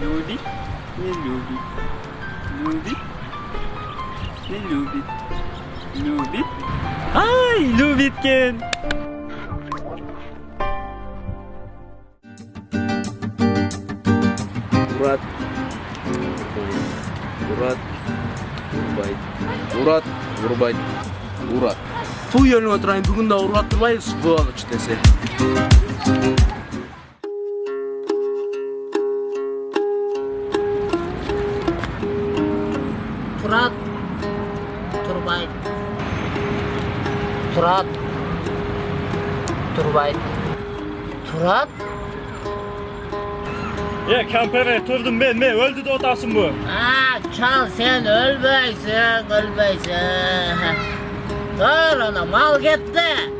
Любит, не любит. Любит, не любит. Любит. Ай, любит кен. ТУРАТ. ТУРАТ. ТУРБАЙТ. ТУРАТ. ТУРБАЙТ. ТУРАТ. Фу, еліп отырайын, бүгін да ұрат тұрбайды, сволочь десе. ТУРАТ. ТУРБАЙТ. ТУРАТ. ТУРБАЙТ. ТУРАТ. КЕМПИР тұрдым мен өлді де отасың бұ. Чал, сен өлбейсің. Dur, ana mal gitti.